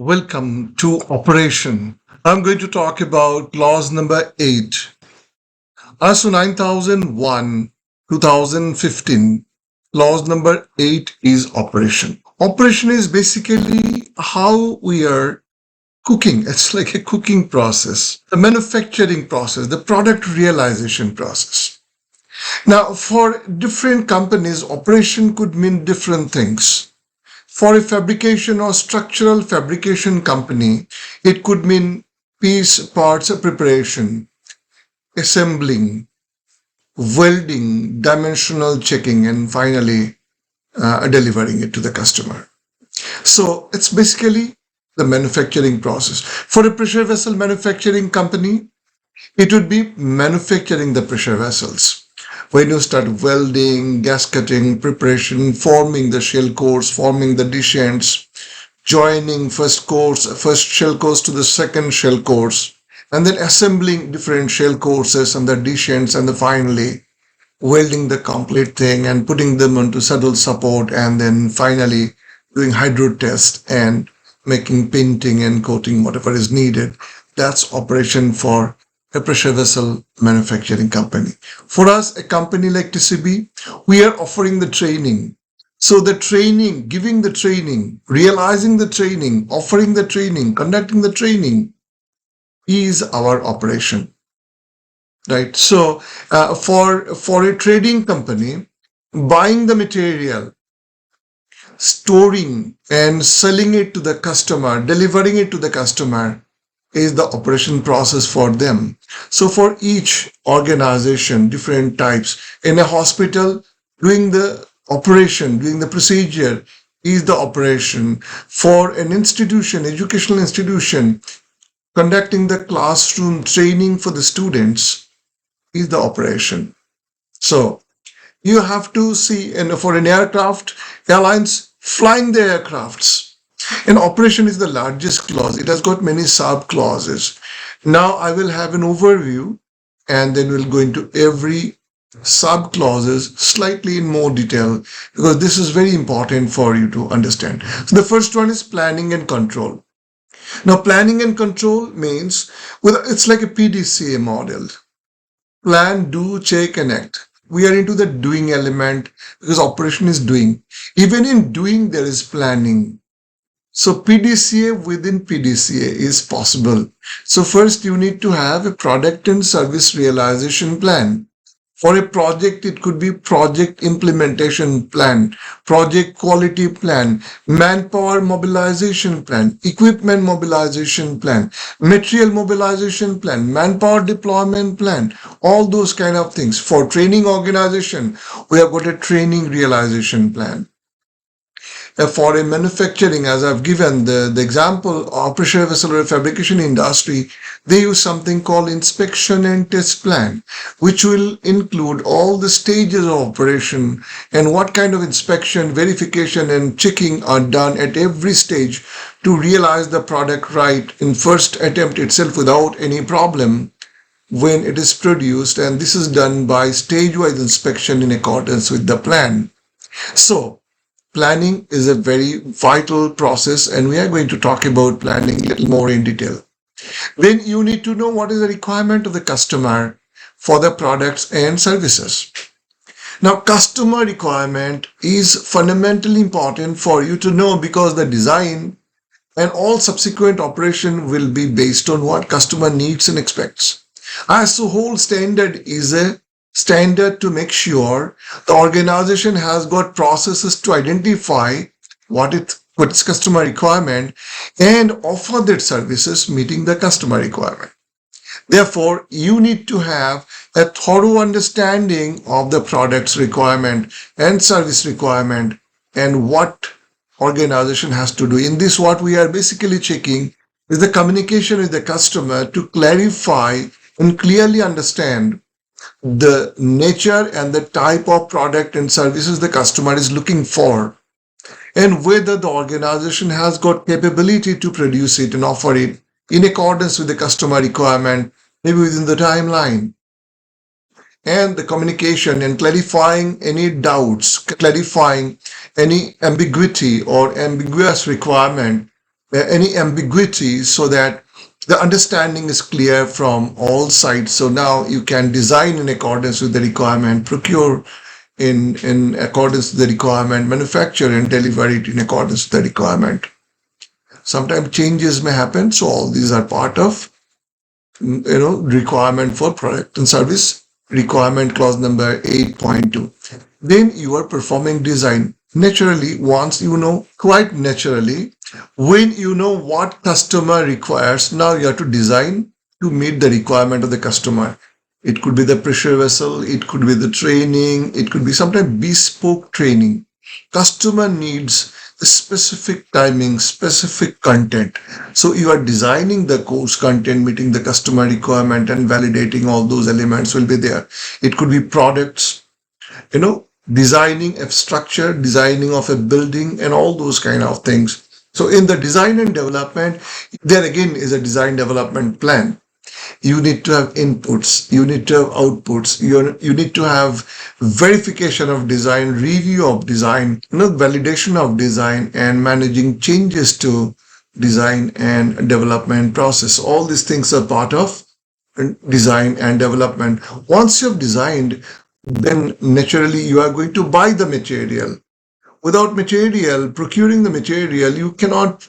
Welcome to Operation. I'm going to talk about clause number 8. ISO 9001 2015. Clause number 8 is operation. Operation is basically how we are cooking. It's like a cooking process, the manufacturing process, the product realization process. Now, for different companies, operation could mean different things. For a fabrication or structural fabrication company, it could mean piece parts preparation, assembling, welding, dimensional checking, and finally delivering it to the customer. So it's basically the manufacturing process. For a pressure vessel manufacturing company, it would be manufacturing the pressure vessels. When you start welding, gasketing, preparation, forming the shell cores, forming the descents, joining first shell cores to the second shell cores, and then assembling different shell courses and the descents, and then finally welding the complete thing and putting them onto saddle support, and then finally doing hydro test and making painting and coating whatever is needed. That's operation for a pressure vessel manufacturing company. For us, a company like TCB, we are offering the training. So the training, giving the training, realizing the training, offering the training, conducting the training is our operation, right? So for a trading company, buying the material, storing and selling it to the customer, delivering it to the customer is the operation process for them. So for each organization, different types. In a hospital, doing the operation, doing the procedure is the operation. For an institution, educational institution, conducting the classroom training for the students is the operation. So you have to see, and for an aircraft, airlines flying the aircrafts. An operation is the largest clause. It has got many sub clauses. Now I will have an overview and then we'll go into every sub clauses slightly in more detail because this is very important for you to understand. So the first one is planning and control. Now planning and control means it's like a PDCA model. Plan, do, check, and act. We are into the doing element because operation is doing. Even in doing, there is planning. So PDCA within PDCA is possible. So first you need to have a product and service realization plan. For a project, it could be project implementation plan, project quality plan, manpower mobilization plan, equipment mobilization plan, material mobilization plan, manpower deployment plan, all those kind of things. For training organization, we have got a training realization plan. For a manufacturing, as I've given the example of pressure vessel or fabrication industry, they use something called inspection and test plan, which will include all the stages of operation and what kind of inspection, verification, and checking are done at every stage to realize the product right in first attempt itself without any problem when it is produced. And this is done by stage-wise inspection in accordance with the plan. So planning is a very vital process, and we are going to talk about planning a little more in detail. Then you need to know what is the requirement of the customer for the products and services. Now, customer requirement is fundamentally important for you to know because the design and all subsequent operation will be based on what customer needs and expects. ISO whole standard is a standard to make sure the organization has got processes to identify what's customer requirement and offer that services meeting the customer requirement. Therefore, you need to have a thorough understanding of the product's requirement and service requirement and what organization has to do. In this, what we are basically checking is the communication with the customer to clarify and clearly understand the nature and the type of product and services the customer is looking for, and whether the organization has got capability to produce it and offer it in accordance with the customer requirement, maybe within the timeline. And the communication and clarifying any doubts, clarifying any ambiguity or ambiguous requirement any ambiguity so that the understanding is clear from all sides. So now you can design in accordance with the requirement, procure in accordance with the requirement, manufacture and deliver it in accordance with the requirement. Sometimes changes may happen, so all these are part of requirement for product and service. Requirement clause number 8.2. Then you are performing design. Naturally, once you know, quite naturally, when you know what customer requires, now you have to design to meet the requirement of the customer. It could be the pressure vessel, it could be the training, it could be sometimes bespoke training. Customer needs a specific timing, specific content. So you are designing the course content, meeting the customer requirement and validating all those elements will be there. It could be products, designing a structure, designing of a building, and all those kind of things. So in the design and development, there again is a design development plan. You need to have inputs, you need to have outputs, you need to have verification of design, review of design, validation of design, and managing changes to design and development process. All these things are part of design and development. Once you have designed, then naturally you are going to buy the material. Without material, procuring the material, you cannot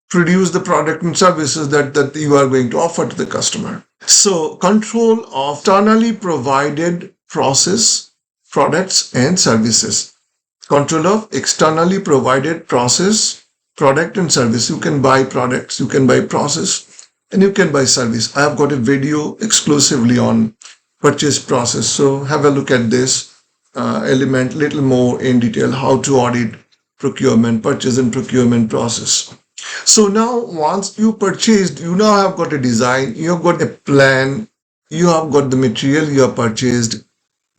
produce the product and services that you are going to offer to the customer. So control of externally provided process, products and services. Control of externally provided process, product and service. You can buy products, you can buy process, and you can buy service. I have got a video exclusively on purchase process. So have a look at this element little more in detail, how to audit procurement, purchase and procurement process. So now once you purchased, you now have got a design, you have got a plan, you have got the material you have purchased.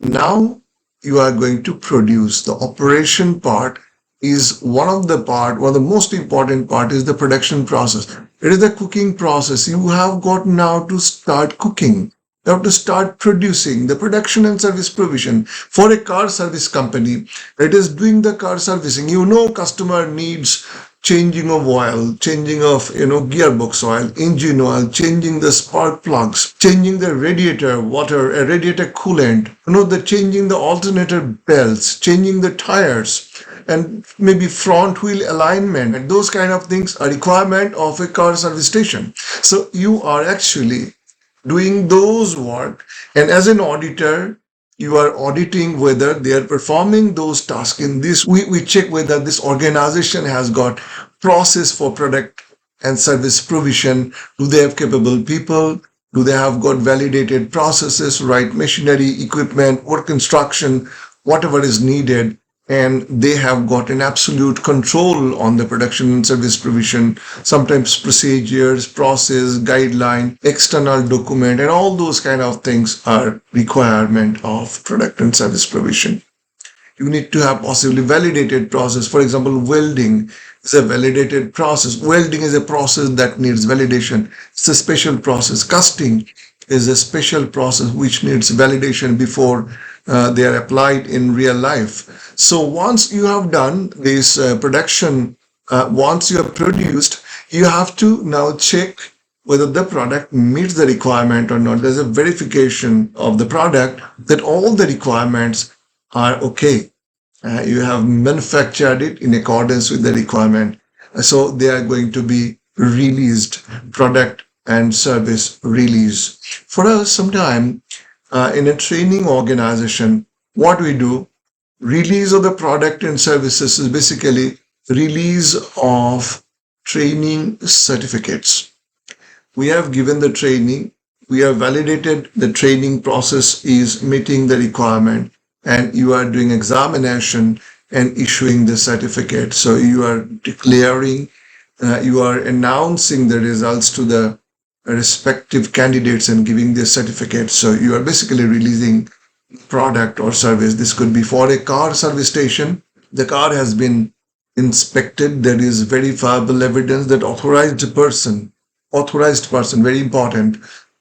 Now you are going to produce. The operation part is one of the most important part is the production process. It is the cooking process. You have got now to start cooking. You have to start producing the production and service provision for a car service company that is doing the car servicing. Customer needs changing of oil, changing of gearbox oil, engine oil, changing the spark plugs, changing the radiator water, radiator coolant, the changing the alternator belts, changing the tires, and maybe front wheel alignment. And those kind of things are requirement of a car service station. So you are actually doing those work, and as an auditor, you are auditing whether they are performing those tasks. In this, we check whether this organization has got process for product and service provision. Do they have capable people? Do they have got validated processes, right machinery, equipment, work instruction, whatever is needed? And they have got an absolute control on the production and service provision, sometimes procedures, process, guideline, external document, and all those kind of things are requirement of product and service provision. You need to have possibly validated process. For example, welding is a validated process. Welding is a process that needs validation. It's a special process. Casting is a special process which needs validation before they are applied in real life. So once you have done this production, once you have produced, you have to now check whether the product meets the requirement or not. There's a verification of the product that all the requirements are okay. You have manufactured it in accordance with the requirement. So they are going to be released, product and service release. For us, sometime in a training organization, what we do, release of the product and services is basically release of training certificates. We have given the training, we have validated the training process is meeting the requirement, and you are doing examination and issuing the certificate. So you are declaring, you are announcing the results to the respective candidates and giving their certificates. So you are basically releasing product or service. This could be for a car service station. The car has been inspected. There is verifiable evidence that authorized person, very important,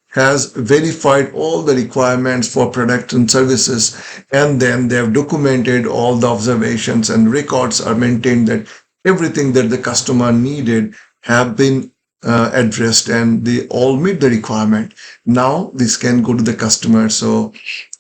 has verified all the requirements for product and services, and then they have documented all the observations and records are maintained that everything that the customer needed have been addressed and they all meet the requirement. Now this can go to the customer. So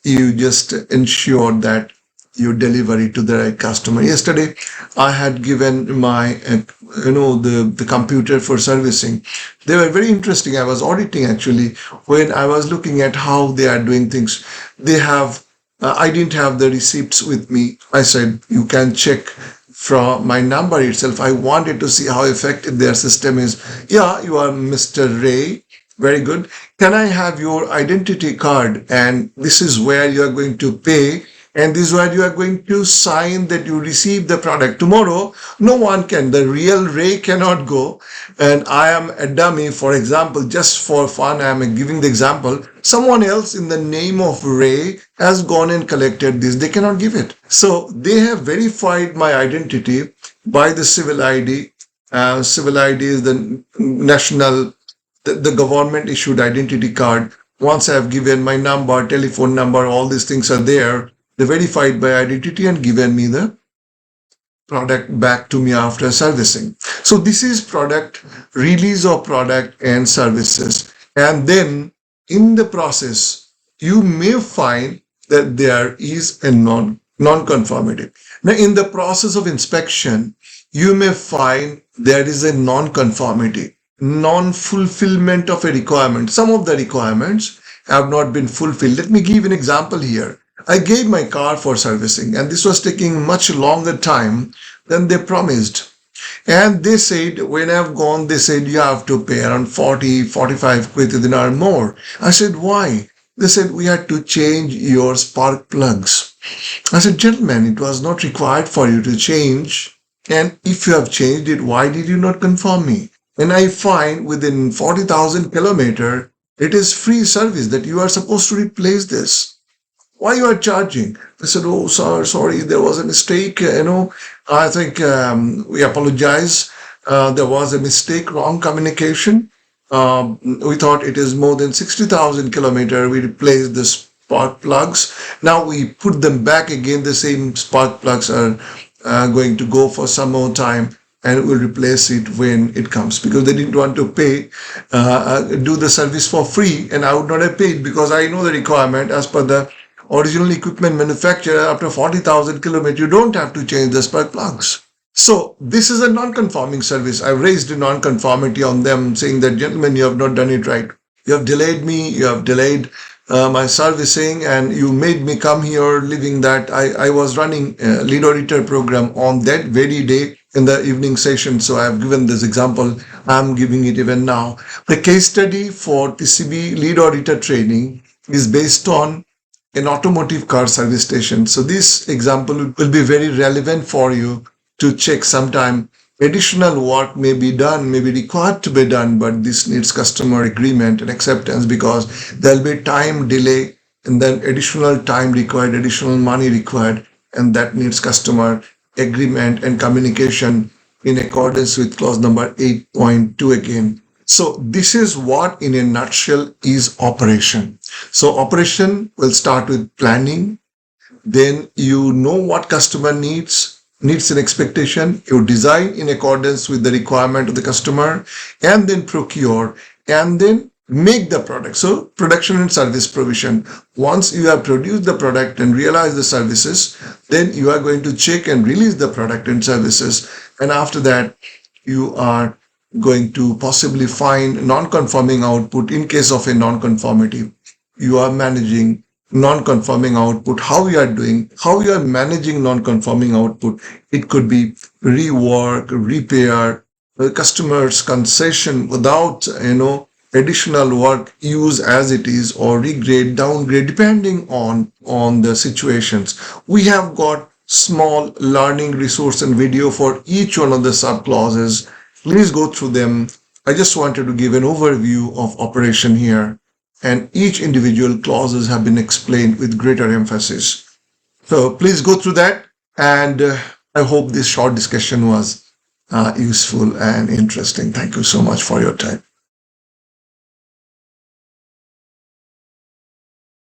you just ensure that you deliver it to the right customer. Yesterday, I had given my, the computer for servicing. They were very interesting. I was auditing actually when I was looking at how they are doing things. They have, I didn't have the receipts with me. I said, you can check from my number itself. I wanted to see how effective their system is. Yeah, you are Mr. Ray. Very good. Can I have your identity card? And this is where you are going to pay. And this is where you are going to sign that you receive the product. Tomorrow, no one can. The real Ray cannot go. And I am a dummy, for example, just for fun, I am giving the example. Someone else in the name of Ray has gone and collected this. They cannot give it. So they have verified my identity by the civil ID. Civil ID is the national, the government issued identity card. Once I have given my number, telephone number, all these things are there. They verified by identity and given me the product back to me after servicing. So this is product, release of product and services. And then in the process, you may find that there is a non-conformity. Now in the process of inspection, you may find there is a non-conformity, non-fulfillment of a requirement. Some of the requirements have not been fulfilled. Let me give an example here. I gave my car for servicing and this was taking much longer time than they promised. And they said, when I've gone, they said, you have to pay around 40, 45 quid dinar more. I said, why? They said, we had to change your spark plugs. I said, gentlemen, it was not required for you to change. And if you have changed it, why did you not confirm me? And I find within 40,000 kilometers, it is free service that you are supposed to replace this. Why you are charging? I said, oh, sir, sorry, there was a mistake. I think we apologize. There was a mistake, wrong communication. We thought it is more than 60,000 kilometers. We replaced the spark plugs. Now we put them back again. The same spark plugs are going to go for some more time and we'll replace it when it comes because they didn't want to pay, do the service for free. And I would not have paid because I know the requirement as per the original equipment manufacturer. After 40,000 kilometers, you don't have to change the spark plugs. So this is a non-conforming service. I've raised a non-conformity on them saying that, gentlemen, you have not done it right. You have delayed me, you have delayed my servicing and you made me come here leaving that. I was running a lead auditor program on that very day in the evening session. So I have given this example. I'm giving it even now. The case study for TCB lead auditor training is based on an automotive car service station. So this example will be very relevant for you to check sometime. Additional work may be done, may be required to be done, but this needs customer agreement and acceptance because there'll be time delay and then additional time required, additional money required, and that needs customer agreement and communication in accordance with clause number 8.2 again. So this is what in a nutshell is operation. So operation will start with planning. Then you know what customer needs an expectation. You design in accordance with the requirement of the customer and then procure and then make the product. So production and service provision. Once you have produced the product and realized the services, then you are going to check and release the product and services. And after that, you are going to possibly find non-conforming output. In case of a non-conformity, you are managing non-conforming output, how you are doing, how you are managing non-conforming output. It could be rework, repair, the customer's concession without, additional work, use as it is, or regrade, downgrade, depending on the situations. We have got small learning resource and video for each one of the sub clauses. Please go through them. I just wanted to give an overview of operation here, and each individual clauses have been explained with greater emphasis. So please go through that, and I hope this short discussion was useful and interesting. Thank you so much for your time.